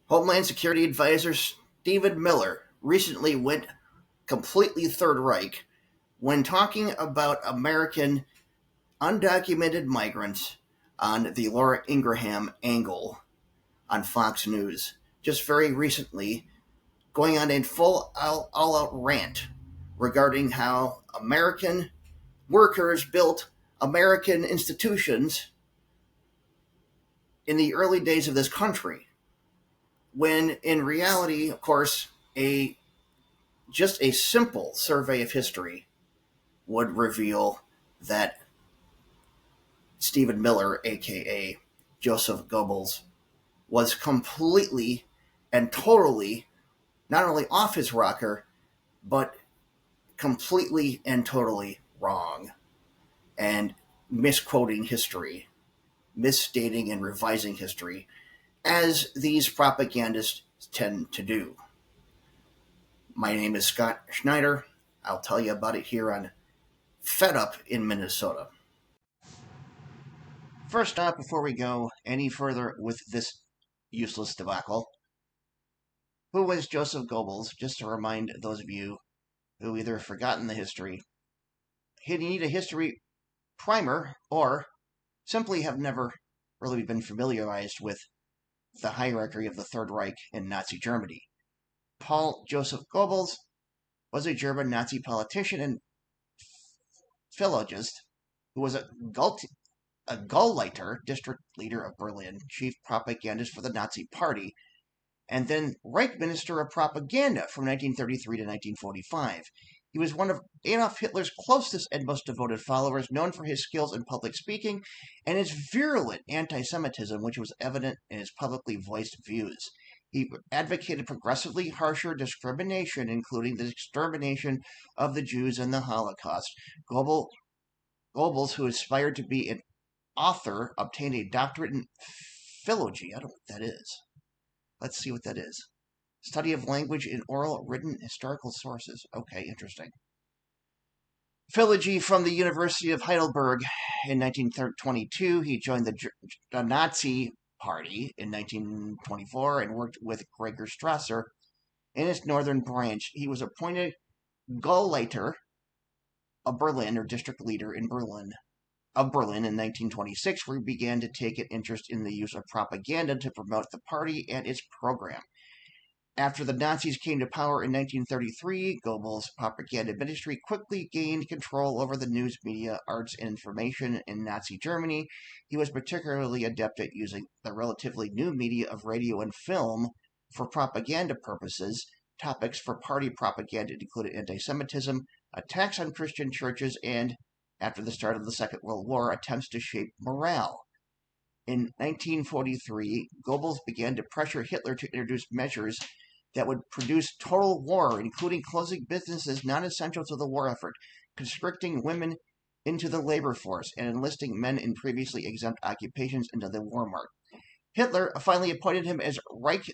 Homeland Security Advisor Stephen Miller recently went completely Third Reich when talking about American undocumented migrants on the Laura Ingraham angle on Fox News. Just very recently, going on a full all out rant regarding how American workers built American institutions in the early days of this country, when in reality, of course, a just a simple survey of history would reveal that Stephen Miller, aka Joseph Goebbels, was completely and totally not only off his rocker, but completely and totally wrong and misquoting history, misstating and revising history, as these propagandists tend to do. My name is Scott Schneider. I'll tell you about it here on Fed Up in Minnesota. First off, before we go any further with this useless debacle, who was Joseph Goebbels? Just to remind those of you who either have forgotten the history, you need a history primer, or simply have never really been familiarized with the hierarchy of the Third Reich in Nazi Germany. Paul Joseph Goebbels was a German Nazi politician and philologist who was a Gauleiter, district leader of Berlin, chief propagandist for the Nazi Party, and then Reich Minister of Propaganda from 1933 to 1945. He was one of Adolf Hitler's closest and most devoted followers, known for his skills in public speaking and his virulent anti-Semitism, which was evident in his publicly voiced views. He advocated progressively harsher discrimination, including the extermination of the Jews and the Holocaust. Goebbels, who aspired to be an author, obtained a doctorate in philology. I don't know what that is. Let's see what that is. Study of language in oral, written, historical sources. Okay, interesting. Philology from the University of Heidelberg in 1922. He joined the Nazi Party in 1924 and worked with Gregor Strasser in its northern branch. He was appointed Gauleiter of Berlin, or district leader in Berlin, in 1926, where he began to take an interest in the use of propaganda to promote the party and its program. After the Nazis came to power in 1933, Goebbels' propaganda ministry quickly gained control over the news media, arts, and information in Nazi Germany. He was particularly adept at using the relatively new media of radio and film for propaganda purposes. Topics for party propaganda included anti-Semitism, attacks on Christian churches, and, after the start of the Second World War, attempts to shape morale. In 1943, Goebbels began to pressure Hitler to introduce measures that would produce total war, including closing businesses not essential to the war effort, conscripting women into the labor force, and enlisting men in previously exempt occupations into the war market. Hitler finally appointed him as Reich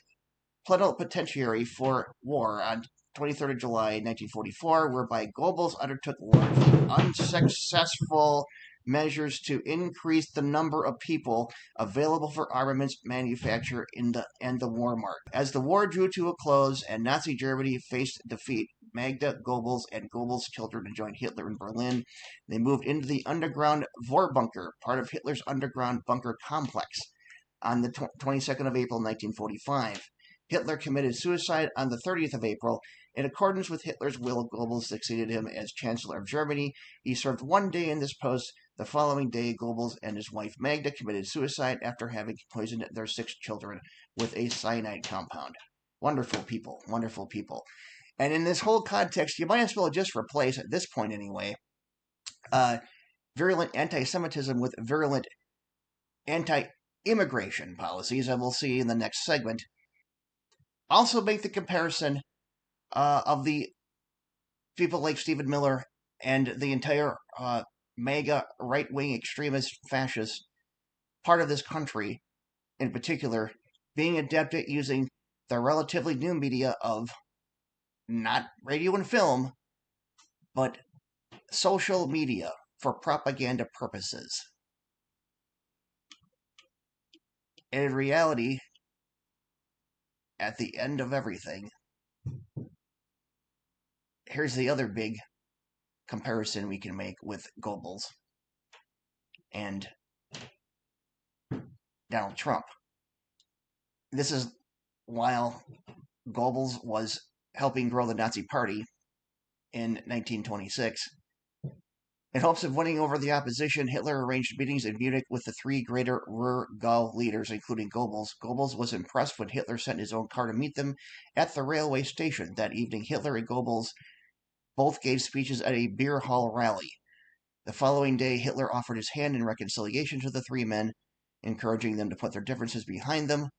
plenipotentiary for war on 23rd of July 1944, whereby Goebbels undertook largely unsuccessful measures to increase the number of people available for armaments manufacture in the war market. As the war drew to a close and Nazi Germany faced defeat, Magda Goebbels and Goebbels' children joined Hitler in Berlin. They moved into the underground Vorbunker, part of Hitler's underground bunker complex, on the 22nd of April 1945. Hitler committed suicide on the 30th of April. In accordance with Hitler's will, Goebbels succeeded him as Chancellor of Germany. He served one day in this post. The following day, Goebbels and his wife Magda committed suicide after having poisoned their 6 children with a cyanide compound. Wonderful people, wonderful people. And in this whole context, you might as well just replace, at this point anyway, virulent anti-Semitism with virulent anti-immigration policies, and we'll see in the next segment. Also make the comparison of the people like Stephen Miller and the entire MAGA right-wing extremist fascist part of this country, in particular, being adept at using the relatively new media of not radio and film, but social media for propaganda purposes. And in reality, at the end of everything, here's the other big comparison we can make with Goebbels and Donald Trump. This is while Goebbels was helping grow the Nazi Party in 1926. In hopes of winning over the opposition, Hitler arranged meetings in Munich with the three greater Ruhr-Gau leaders, including Goebbels. Goebbels was impressed when Hitler sent his own car to meet them at the railway station. That evening, Hitler and Goebbels both gave speeches at a beer hall rally. The following day, Hitler offered his hand in reconciliation to the three men, encouraging them to put their differences behind them.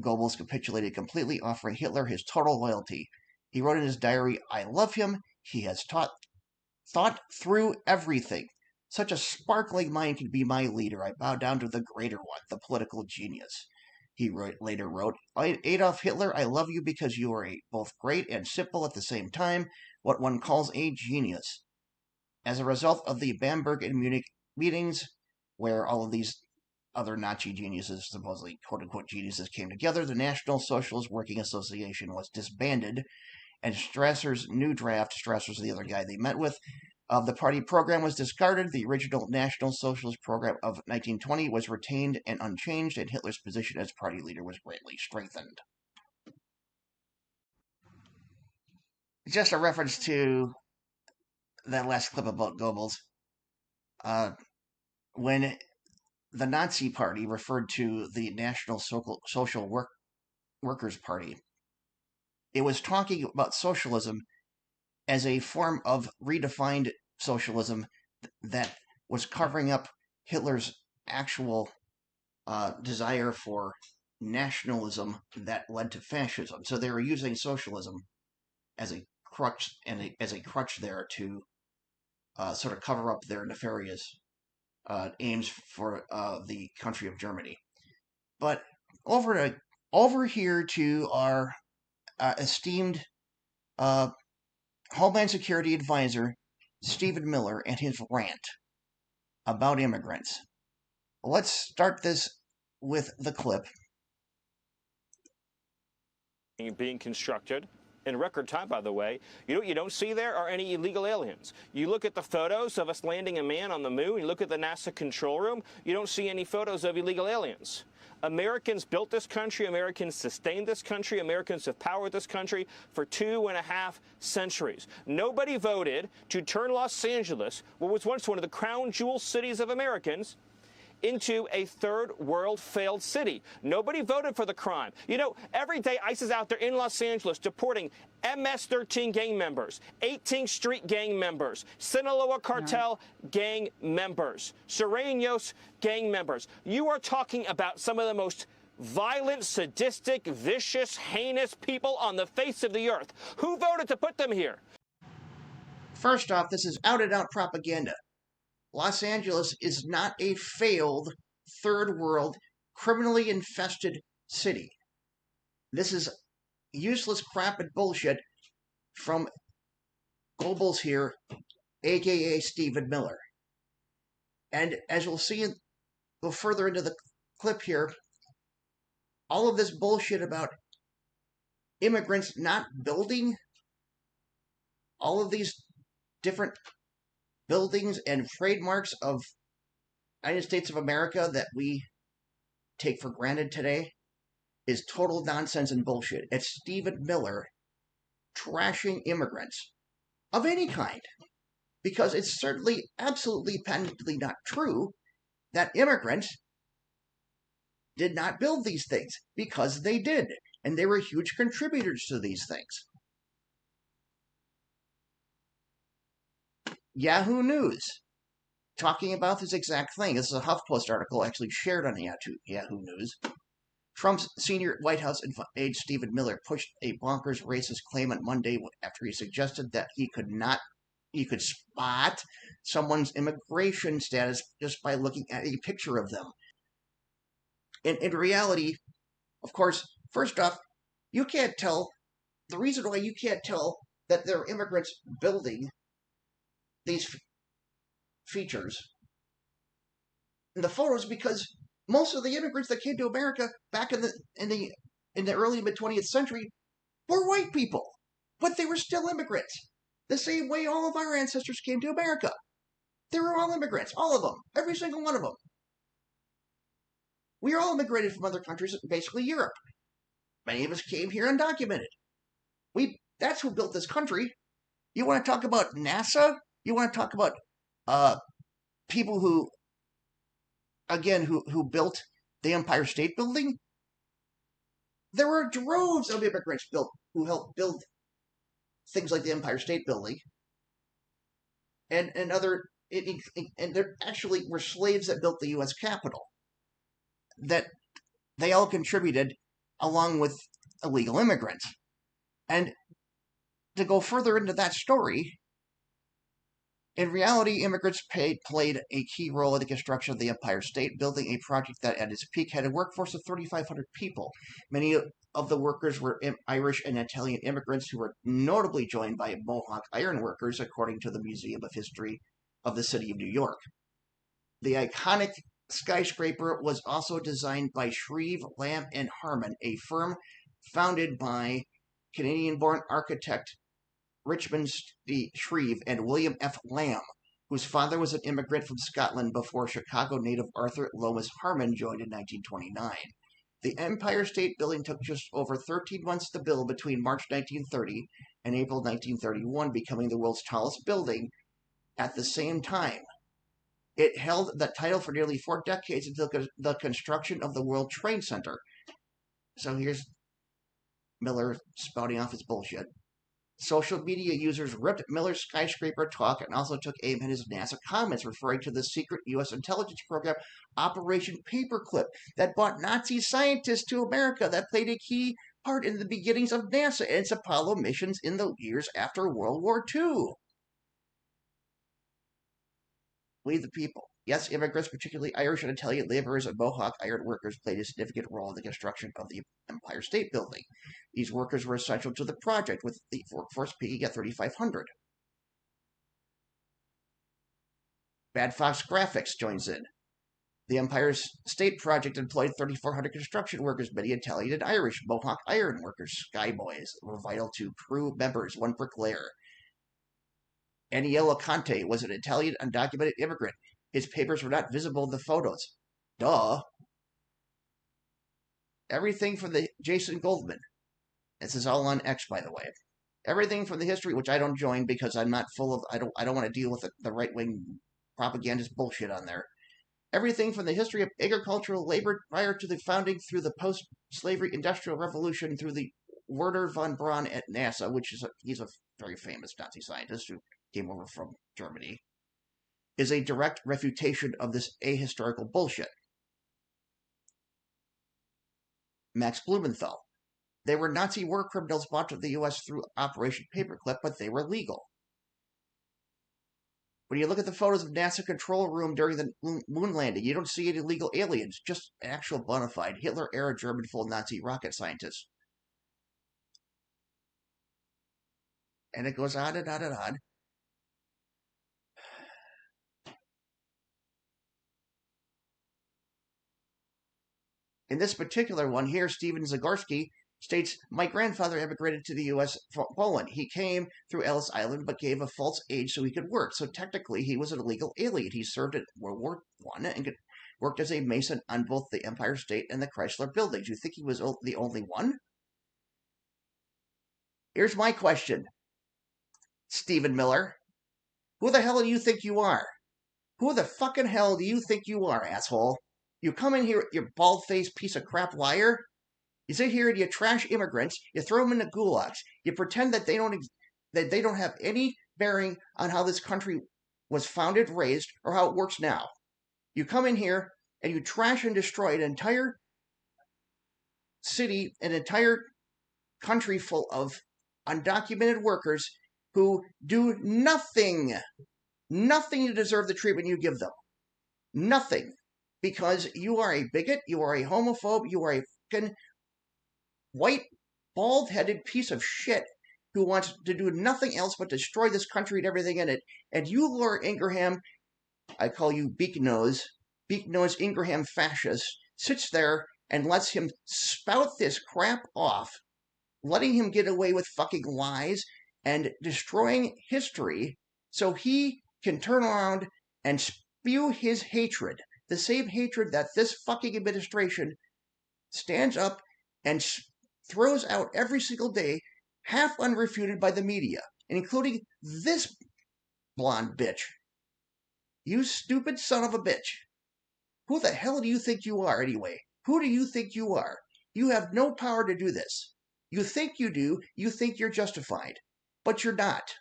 Goebbels capitulated completely, offering Hitler his total loyalty. He wrote in his diary, "I love him. He has thought through everything. Such a sparkling mind can be my leader. I bow down to the greater one, the political genius." He later wrote, "Adolf Hitler, I love you because you are both great and simple at the same time, what one calls a genius." As a result of the Bamberg and Munich meetings, where all of these other Nazi geniuses, supposedly quote-unquote geniuses, came together, the National Socialist Working Association was disbanded, and Strasser's new draft, Strasser's the other guy they met with, of the party program was discarded. The original National Socialist program of 1920 was retained and unchanged, and Hitler's position as party leader was greatly strengthened. Just a reference to that last clip about Goebbels. When the Nazi Party referred to the National Social Workers' Party, it was talking about socialism as a form of redefined socialism that was covering up Hitler's actual desire for nationalism that led to fascism. So they were using socialism as a crutch there to sort of cover up their nefarious aims for the country of Germany. But over here to our esteemed Homeland Security Advisor Stephen Miller and his rant about immigrants. Let's start this with the clip. Being constructed in record time, by the way. You know what you don't see there are any illegal aliens. You look at the photos of us landing a man on the moon, you look at the NASA control room, you don't see any photos of illegal aliens. Americans built this country, Americans sustained this country, Americans have powered this country for 2.5 centuries. Nobody voted to turn Los Angeles, what was once one of the crown jewel cities of Americans, into a third world failed city. Nobody voted for the crime. You know, every day ICE is out there in Los Angeles deporting MS-13 gang members, 18th Street gang members, Sinaloa cartel gang members, Sureños gang members. You are talking about some of the most violent, sadistic, vicious, heinous people on the face of the earth. Who voted to put them here? First off, this is out-and-out propaganda. Los Angeles is not a failed, third world, criminally infested city. This is useless crap and bullshit from Goebels here, aka Stephen Miller. And as you'll see, go further into the clip here, all of this bullshit about immigrants not building all of these different buildings and trademarks of United States of America that we take for granted today is total nonsense and bullshit. It's Stephen Miller trashing immigrants of any kind, because it's certainly absolutely patently not true that immigrants did not build these things, because they did, and they were huge contributors to these things. Yahoo News, talking about this exact thing. This is a HuffPost article actually shared on Yahoo News. Trump's senior White House aide Stephen Miller pushed a bonkers racist claim on Monday after he suggested that he could spot someone's immigration status just by looking at a picture of them. In reality, of course, first off, you can't tell. The reason why you can't tell that there are immigrants building these features in the photos, because most of the immigrants that came to America back in the in the early mid-20th century were white people, but they were still immigrants. The same way all of our ancestors came to America. They were all immigrants, all of them, every single one of them. We are all immigrated from other countries, basically Europe. Many of us came here undocumented. That's who built this country. You want to talk about NASA? You want to talk about people who built the Empire State Building? There were droves of immigrants who helped build things like the Empire State Building and there actually were slaves that built the U.S. Capitol that they all contributed along with illegal immigrants. And to go further into that story, in reality, immigrants played a key role in the construction of the Empire State Building, a project that at its peak had a workforce of 3,500 people. Many of the workers were Irish and Italian immigrants who were notably joined by Mohawk iron workers, according to the Museum of History of the City of New York. The iconic skyscraper was also designed by Shreve, Lamb, and Harmon, a firm founded by Canadian-born architect Richmond D. Shreve and William F. Lamb, whose father was an immigrant from Scotland before Chicago native Arthur Lomas Harmon joined in 1929. The Empire State Building took just over 13 months to build between March 1930 and April 1931, becoming the world's tallest building at the same time. It held the title for nearly 4 decades until the construction of the World Trade Center. So here's Miller spouting off his bullshit. Social media users ripped Miller's skyscraper talk and also took aim at his NASA comments, referring to the secret U.S. intelligence program Operation Paperclip that brought Nazi scientists to America that played a key part in the beginnings of NASA and its Apollo missions in the years after World War II. We the people. Yes, immigrants, particularly Irish and Italian laborers and Mohawk iron workers, played a significant role in the construction of the Empire State Building. These workers were essential to the project, with the workforce peaking at 3,500. Bad Fox Graphics joins in. The Empire State Project employed 3,400 construction workers, many Italian and Irish. Mohawk iron workers, Skyboys, were vital to crew members, one bricklayer. Aniello Conte was an Italian undocumented immigrant. His papers were not visible in the photos. Duh. Everything from the Jason Goldman. This is all on X, by the way. Everything from the history, which I don't join because I'm not full of. I don't want to deal with the right-wing propagandist bullshit on there. Everything from the history of agricultural labor prior to the founding, through the post-slavery industrial revolution, through the Werner von Braun at NASA, which is he's a very famous Nazi scientist who came over from Germany, is a direct refutation of this ahistorical bullshit. Max Blumenthal. They were Nazi war criminals brought to the U.S. through Operation Paperclip, but they were legal. When you look at the photos of NASA control room during the moon landing, you don't see any illegal aliens, just actual bona fide Hitler-era German full Nazi rocket scientists. And it goes on and on and on. In this particular one here, Stephen Zagorski states, my grandfather immigrated to the U.S. from Poland. He came through Ellis Island but gave a false age so he could work. So technically, he was an illegal alien. He served in World War I and worked as a mason on both the Empire State and the Chrysler buildings. You think he was the only one? Here's my question, Stephen Miller. Who the hell do you think you are? Who the fucking hell do you think you are, asshole? You come in here, you bald-faced piece of crap liar. You sit here and you trash immigrants. You throw them in the gulags. You pretend that they don't have any bearing on how this country was founded, raised, or how it works now. You come in here and you trash and destroy an entire city, an entire country full of undocumented workers who do nothing to deserve the treatment you give them. Nothing. Because you are a bigot, you are a homophobe, you are a fucking white, bald-headed piece of shit who wants to do nothing else but destroy this country and everything in it. And you, Laura Ingraham, I call you Beak Nose Ingraham fascist, sits there and lets him spout this crap off, letting him get away with fucking lies and destroying history so he can turn around and spew his hatred, the same hatred that this fucking administration stands up and throws out every single day, half unrefuted by the media, including this blonde bitch. You stupid son of a bitch. Who the hell do you think you are, anyway? Who do you think you are? You have no power to do this. You think you do. You think you're justified. But you're not.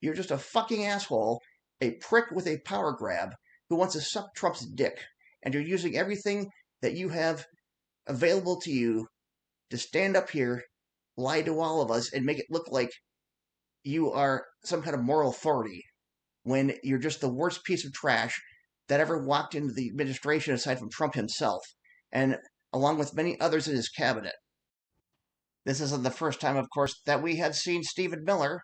You're just a fucking asshole, a prick with a power grab who wants to suck Trump's dick. And you're using everything that you have available to you to stand up here, lie to all of us, and make it look like you are some kind of moral authority when you're just the worst piece of trash that ever walked into the administration aside from Trump himself, and along with many others in his cabinet. This isn't the first time, of course, that we have seen Stephen Miller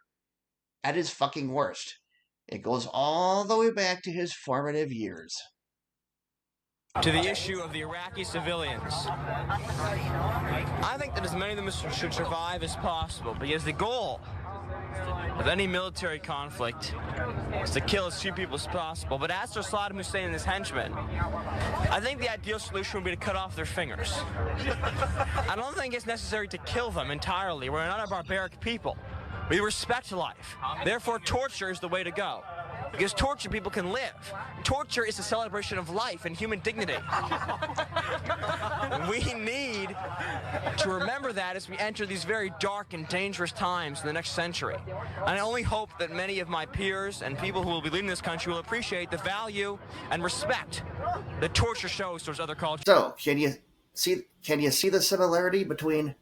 at his fucking worst. It goes all the way back to his formative years. To the issue of the Iraqi civilians, I think that as many of them should survive as possible, because the goal of any military conflict is to kill as few people as possible. But as for Saddam Hussein and his henchmen, I think the ideal solution would be to cut off their fingers. I don't think it's necessary to kill them entirely. We're not a barbaric people. We respect life. Therefore, torture is the way to go. Because torture people can live. Torture is a celebration of life and human dignity. We need to remember that as we enter these very dark and dangerous times in the next century. And I only hope that many of my peers and people who will be leading this country will appreciate the value and respect that torture shows towards other cultures. So, can you see the similarity between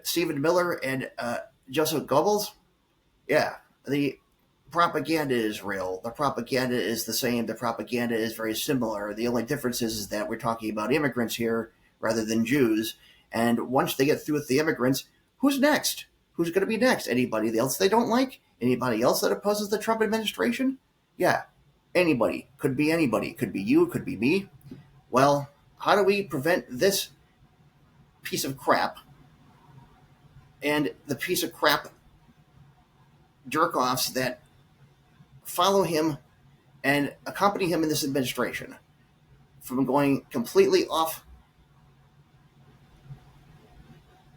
Stephen Miller and Joseph Goebbels? Yeah, the propaganda is real. The propaganda is the same. The propaganda is very similar. The only difference is that we're talking about immigrants here rather than Jews. And once they get through with the immigrants, who's next? Who's going to be next? Anybody else they don't like? Anybody else that opposes the Trump administration? Yeah, anybody. Could be anybody. Could be you. Could be me. Well, how do we prevent this piece of crap and the piece of crap jerk-offs that follow him and accompany him in this administration from going completely off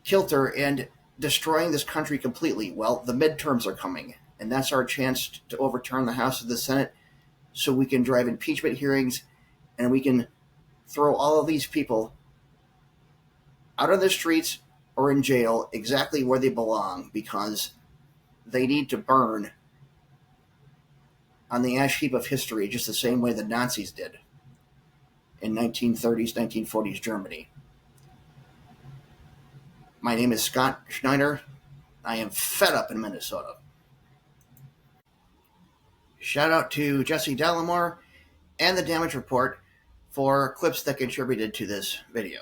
kilter and destroying this country completely? Well, the midterms are coming, and that's our chance to overturn the House of the Senate so we can drive impeachment hearings and we can throw all of these people out on the streets or in jail exactly where they belong, because they need to burn on the ash heap of history just the same way the Nazis did in 1930s, 1940s Germany. My name is Scott Schneider. I am fed up in Minnesota. Shout out to Jesse Dollemore and the Damage Report for clips that contributed to this video.